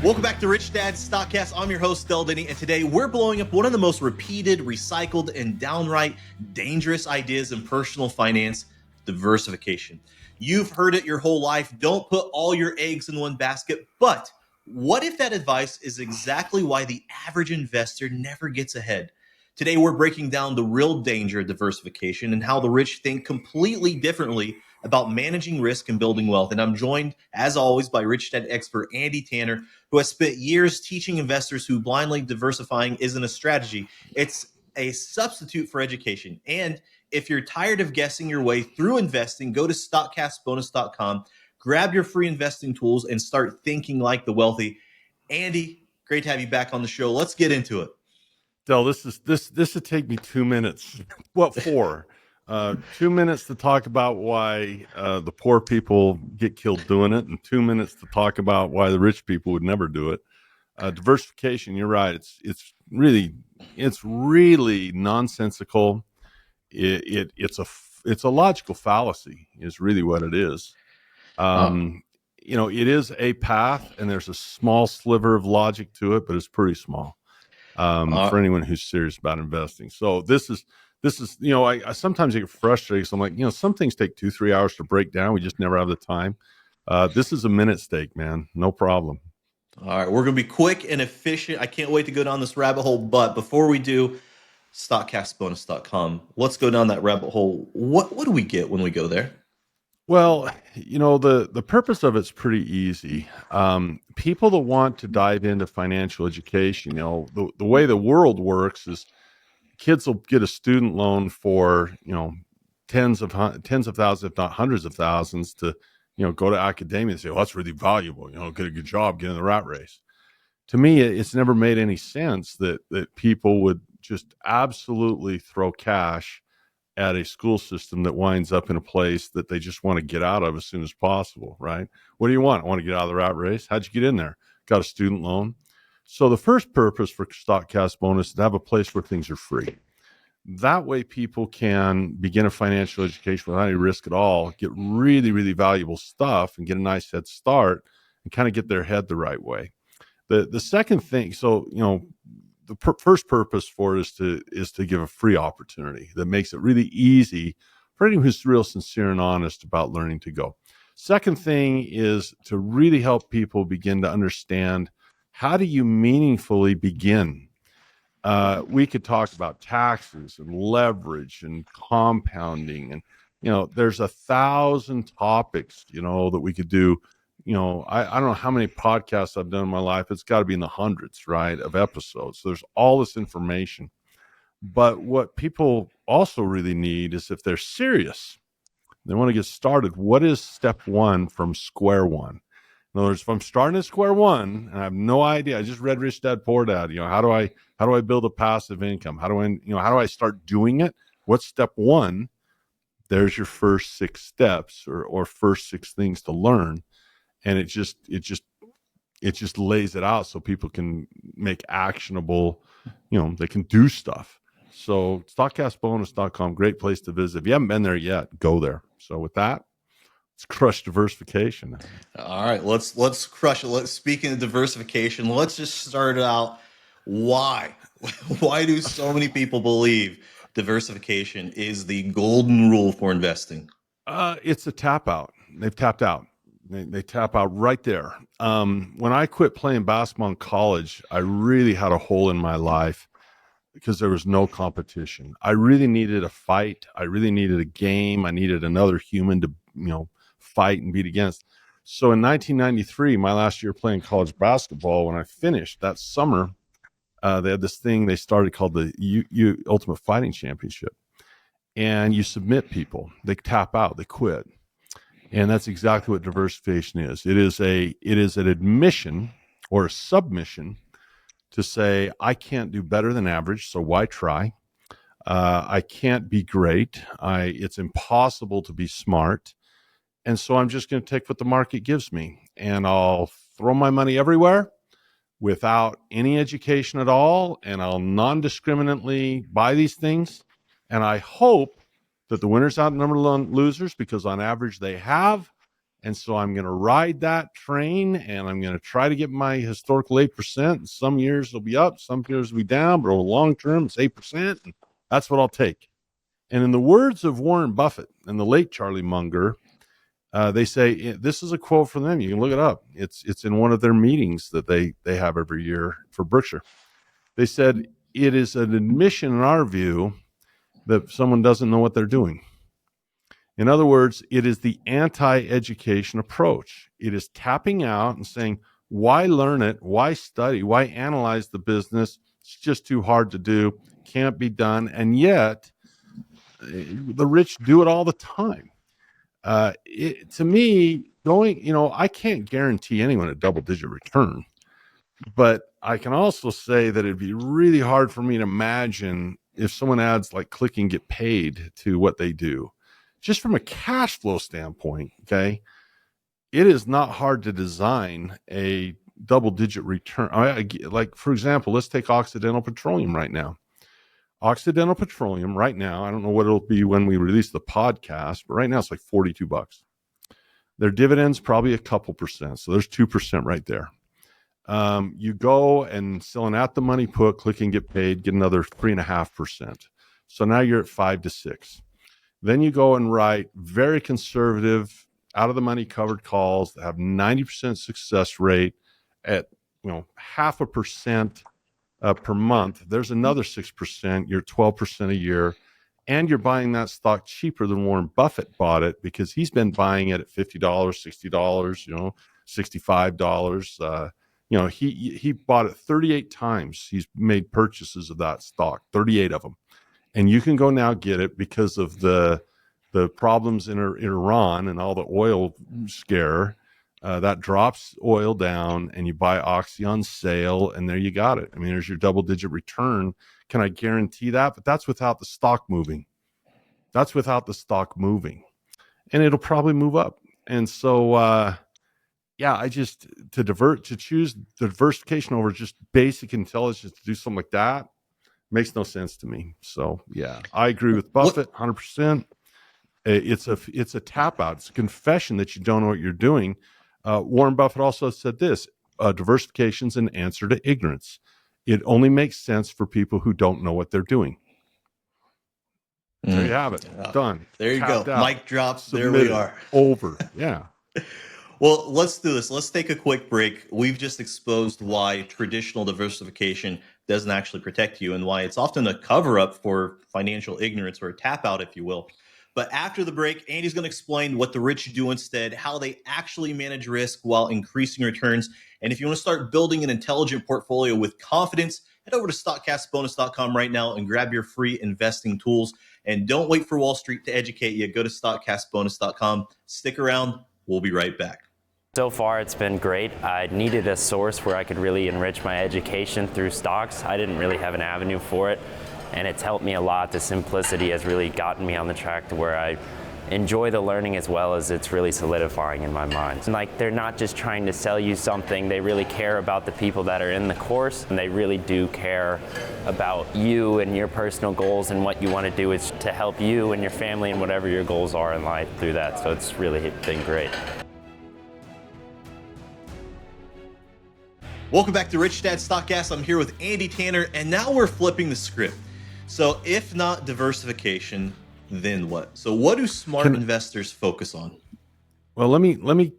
Welcome back to Rich Dad's Stockcast. I'm your host, Del Denny, and today we're blowing up one of the most repeated, recycled, and downright dangerous ideas in personal finance: diversification. You've heard it your whole life. Don't put all your eggs in one basket. But what if that advice is exactly why the average investor never gets ahead? Today, we're breaking down the real danger of diversification and how the rich think completely differently about managing risk and building wealth. And I'm joined, as always, by Rich Dad expert Andy Tanner, who has spent years teaching investors who blindly diversifying isn't a strategy, it's a substitute for education. And if you're tired of guessing your way through investing, go to stockcastbonus.com, grab your free investing tools, and start thinking like the wealthy. Andy, great to have you back on the show. Let's get into it. Del, this would take me 2 minutes. What for? 2 minutes to talk about why the poor people get killed doing it, and 2 minutes to talk about why the rich people would never do it. Diversification, you're right. It's really nonsensical. It's a logical fallacy is really what it is. It is a path, and there's a small sliver of logic to it, but it's pretty small. For anyone who's serious about investing. So this is, I sometimes get frustrated. So I'm like, some things take 2-3 hours to break down. We just never have the time. This is a minute steak, man. No problem. All right, we're going to be quick and efficient. I can't wait to go down this rabbit hole. But before we do, stockcastbonus.com. Let's go down that rabbit hole. What do we get when we go there? Well, the purpose of it's pretty easy. People that want to dive into financial education, the way the world works is kids will get a student loan for, tens of thousands, if not hundreds of thousands, to, go to academia and say, well, that's really valuable, get a good job, get in the rat race. To me, it's never made any sense that people would just absolutely throw cash at a school system that winds up in a place that they just want to get out of as soon as possible, right? What do you want? I want to get out of the rat race. How'd you get in there? Got a student loan. So the first purpose for StockCast Bonus is to have a place where things are free. That way people can begin a financial education without any risk at all, get really, really valuable stuff and get a nice head start and kind of get their head the right way. The second thing, the first purpose for it is to give a free opportunity that makes it really easy for anyone who's real sincere and honest about learning to go. Second thing is to really help people begin to understand, how do you meaningfully begin? We could talk about taxes and leverage and compounding, and there's 1,000 topics that we could do. I don't know how many podcasts I've done in my life. It's got to be in the hundreds, right, of episodes. So there's all this information. But what people also really need is, if they're serious, they want to get started, what is step one from square one? In other words, if I'm starting at square one and I have no idea, I just read Rich Dad Poor Dad, how do I build a passive income? How do I start doing it? What's step one? There's your first 6 steps or first 6 things to learn. And it just lays it out so people can make actionable, they can do stuff. So stockcastbonus.com, great place to visit. If you haven't been there yet, go there. So with that, let's crush diversification. All right, let's crush it. Speaking of diversification, let's just start out. Why do so many people believe diversification is the golden rule for investing? It's a tap out. They've tapped out. They tap out right there. When I quit playing basketball in college, I really had a hole in my life because there was no competition. I really needed a fight. I really needed a game. I needed another human to, fight and beat against. So in 1993, my last year playing college basketball, when I finished that summer, they had this thing they started called the Ultimate Fighting Championship. And you submit people. They tap out. They quit. And that's exactly what diversification is. It is an admission or a submission to say, I can't do better than average, so why try? I can't be great. It's impossible to be smart. And so I'm just going to take what the market gives me, and I'll throw my money everywhere without any education at all, and I'll non-discriminately buy these things. And I hope that the winners outnumber losers, because on average they have. And so I'm going to ride that train, and I'm going to try to get my historical 8%. Some years it'll be up, some years it'll be down, but over the long term, it's 8%. And that's what I'll take. And in the words of Warren Buffett and the late Charlie Munger, they say, this is a quote from them. You can look it up. It's in one of their meetings that they have every year for Berkshire. They said, it is an admission in our view that someone doesn't know what they're doing. In other words, it is the anti-education approach. It is tapping out and saying, why learn it? Why study? Why analyze the business? It's just too hard to do. Can't be done. And yet, the rich do it all the time. To me, I can't guarantee anyone a double-digit return. But I can also say that it'd be really hard for me to imagine if someone adds like click and get paid to what they do. Just from a cash flow standpoint, okay, it is not hard to design a double-digit return. Like, for example, let's take Occidental Petroleum right now. Occidental Petroleum right now, I don't know what it'll be when we release the podcast, but right now it's like $42. Their dividends probably a couple percent, so there's 2% right there. You go and sell an at the money put, click and get paid, get another 3.5%. So now you're at 5 to 6. Then you go and write very conservative, out of the money covered calls that have 90% success rate at 0.5% per month. There's another 6%. You're 12% a year, and you're buying that stock cheaper than Warren Buffett bought it because he's been buying it at $50, $60, $65. He bought it 38 times. He's made purchases of that stock, 38 of them. And you can go now get it because of the problems in Iran and all the oil scare. That drops oil down, and you buy Oxy on sale, and there you got it. I mean, there's your double-digit return. Can I guarantee that? But that's without the stock moving. And it'll probably move up. And so, to choose diversification over just basic intelligence to do something like that makes no sense to me. So yeah, I agree with Buffett 100%. It's a tap out. It's a confession that you don't know what you're doing. Warren Buffett also said this: diversification is an answer to ignorance. It only makes sense for people who don't know what they're doing. There you have it. Done. There you Tapped go. out. Mic drop. Submitted. There we are. Over. Yeah. Well, let's do this. Let's take a quick break. We've just exposed why traditional diversification doesn't actually protect you and why it's often a cover up for financial ignorance or a tap out, if you will. But after the break, Andy's going to explain what the rich do instead, how they actually manage risk while increasing returns. And if you want to start building an intelligent portfolio with confidence, head over to stockcastbonus.com right now and grab your free investing tools. And don't wait for Wall Street to educate you. Go to stockcastbonus.com. Stick around. We'll be right back. So far, it's been great. I needed a source where I could really enrich my education through stocks. I didn't really have an avenue for it, and it's helped me a lot. The simplicity has really gotten me on the track to where I enjoy the learning as well as it's really solidifying in my mind. And like, they're not just trying to sell you something, they really care about the people that are in the course, and they really do care about you and your personal goals, and what you want to do is to help you and your family and whatever your goals are in life through that. So it's really been great. Welcome back to Rich Dad Stockcast. I'm here with Andy Tanner, and now we're flipping the script. So if not diversification, then what? So what do smart investors focus on? Well, let me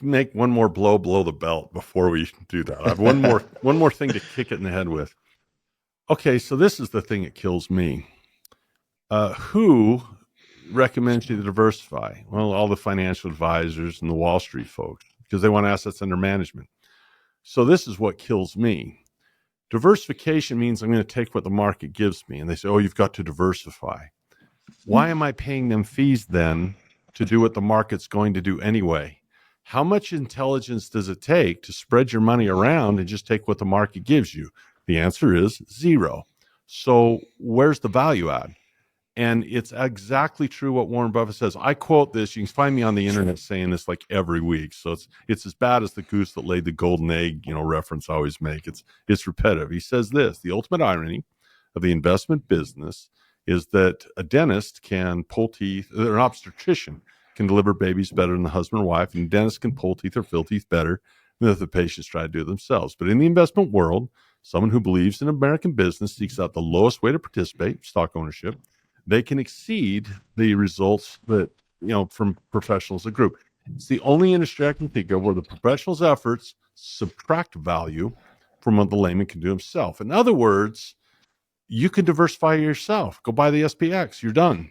make one more blow the belt before we do that. I have one more thing to kick it in the head with. Okay, so this is the thing that kills me. Who recommends you to diversify? Well, all the financial advisors and the Wall Street folks, because they want assets under management. So this is what kills me. Diversification means I'm going to take what the market gives me. And they say, oh, you've got to diversify. Why am I paying them fees then to do what the market's going to do anyway? How much intelligence does it take to spread your money around and just take what the market gives you? The answer is zero. So where's the value add? And it's exactly true what Warren Buffett says. I quote this. You can find me on the internet saying this like every week. So it's as bad as the goose that laid the golden egg, reference I always make. It's repetitive. He says this: the ultimate irony of the investment business is that a dentist can pull teeth, or an obstetrician can deliver babies better than the husband or wife, and dentists can pull teeth or fill teeth better than if the patients try to do it themselves. But in the investment world, someone who believes in American business seeks out the lowest way to participate, stock ownership. They can exceed the results that, from professionals as a group. It's the only industry I can think of where the professional's efforts subtract value from what the layman can do himself. In other words, you can diversify yourself. Go buy the SPX. You're done.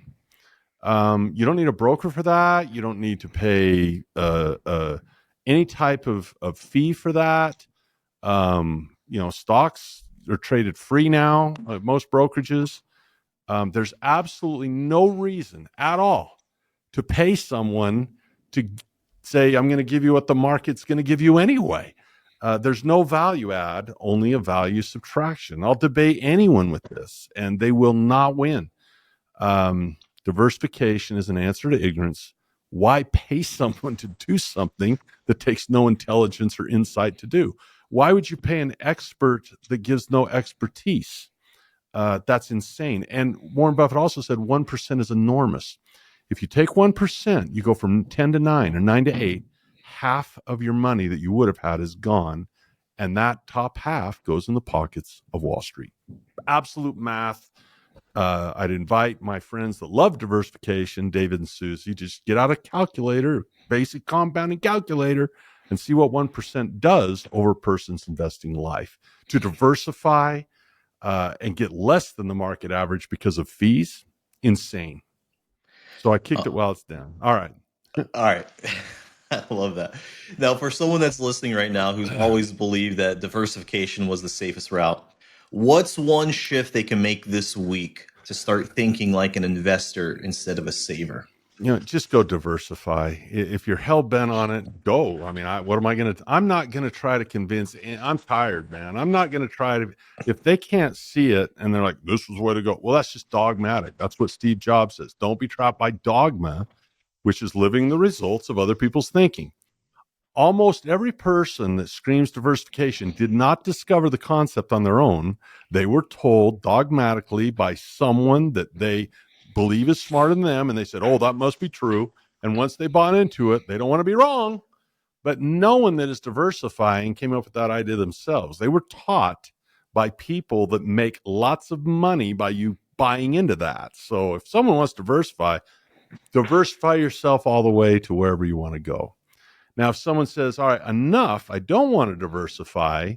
You don't need a broker for that. You don't need to pay any type of fee for that. Stocks are traded free now at most brokerages. There's absolutely no reason at all to pay someone to say, I'm going to give you what the market's going to give you anyway. There's no value add, only a value subtraction. I'll debate anyone with this, and they will not win. Diversification is an answer to ignorance. Why pay someone to do something that takes no intelligence or insight to do? Why would you pay an expert that gives no expertise? That's insane. And Warren Buffett also said 1% is enormous. If you take 1%, you go from 10 to 9 or 9 to 8, half of your money that you would have had is gone. And that top half goes in the pockets of Wall Street. Absolute math. I'd invite my friends that love diversification, David and Susie, just get out a calculator, basic compounding calculator, and see what 1% does over a person's investing life. To diversify and get less than the market average because of fees, insane. So I kicked it while it's down. All right. I love that. Now, for someone that's listening right now who's always believed that diversification was the safest route, what's one shift they can make this week to start thinking like an investor instead of a saver? Just go diversify. If you're hell bent on it, go. I mean, what am I going to? I'm not going to try to convince. I'm tired, man. I'm not going to try to. If they can't see it and they're like, "This is the way to go," well, that's just dogmatic. That's what Steve Jobs says. Don't be trapped by dogma, which is living the results of other people's thinking. Almost every person that screams diversification did not discover the concept on their own. They were told dogmatically by someone that they believe is smarter than them, and they said, oh, that must be true. And once they bought into it, they don't want to be wrong. But no one that is diversifying came up with that idea themselves. They were taught by people that make lots of money by you buying into that. So if someone wants to diversify yourself all the way to wherever you want to go. Now, if someone says, all right, enough, I don't want to diversify,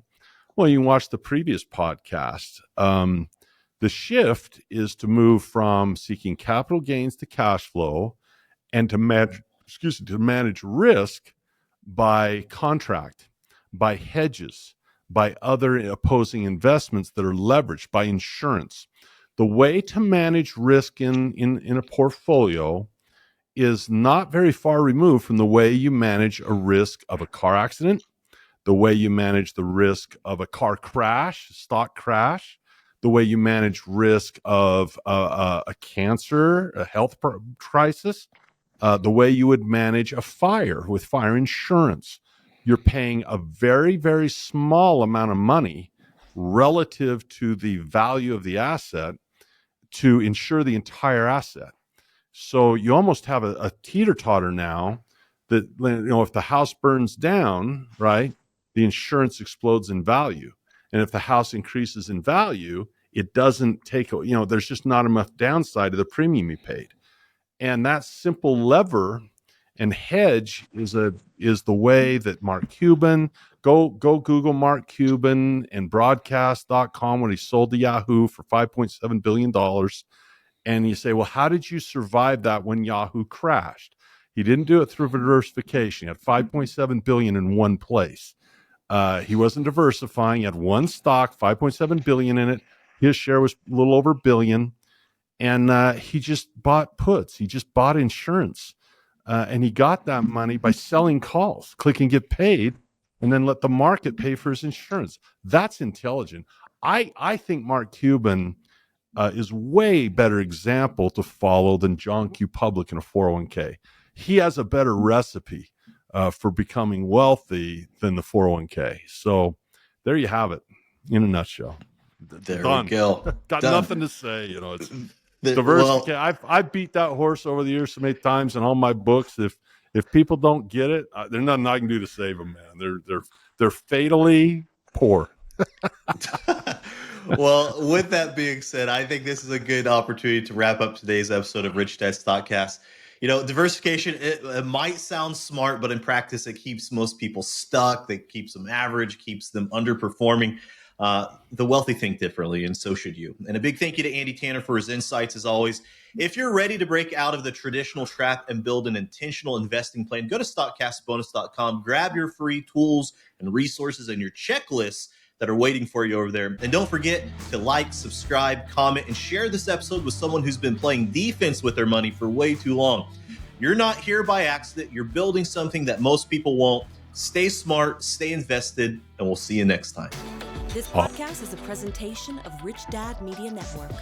well, you can watch the previous podcast. The shift is to move from seeking capital gains to cash flow and to manage risk by contract, by hedges, by other opposing investments that are leveraged, by insurance. The way to manage risk in a portfolio is not very far removed from the way you manage a risk of a car accident, the way you manage the risk of a car crash, stock crash, the way you manage risk of a cancer, a health crisis, the way you would manage a fire with fire insurance. You're paying a very, very small amount of money relative to the value of the asset to insure the entire asset. So you almost have a teeter-totter now that, if the house burns down, right, the insurance explodes in value. And if the house increases in value, it doesn't take, there's just not enough downside to the premium you paid. And that simple lever and hedge is the way that Mark Cuban, go Google Mark Cuban and broadcast.com when he sold to Yahoo for $5.7 billion. And you say, well, how did you survive that when Yahoo crashed? He didn't do it through diversification. He had $5.7 billion in one place. He wasn't diversifying. He had one stock, $5.7 billion in it. His share was a little over $1 billion. And he just bought puts. He just bought insurance. And he got that money by selling calls, click and get paid, and then let the market pay for his insurance. That's intelligent. I think Mark Cuban is way better example to follow than John Q. Public in a 401k. He has a better recipe for becoming wealthy than the 401k. So there you have it in a nutshell. There Done. we go. Got Done. nothing to say. Diversification. I've beat that horse over the years so many times in all my books. If people don't get it, there's nothing I can do to save them, man. They're fatally poor. Well, with that being said, I think this is a good opportunity to wrap up today's episode of Rich Dad Stockcast. Diversification, it might sound smart, but in practice, it keeps most people stuck. It keeps them average, keeps them underperforming. The wealthy think differently, and so should you. And a big thank you to Andy Tanner for his insights, as always. If you're ready to break out of the traditional trap and build an intentional investing plan, go to stockcastbonus.com, grab your free tools and resources and your checklists that are waiting for you over there. And don't forget to like, subscribe, comment, and share this episode with someone who's been playing defense with their money for way too long. You're not here by accident. You're building something that most people won't. Stay smart, stay invested, and we'll see you next time. This podcast is a presentation of Rich Dad Media Network.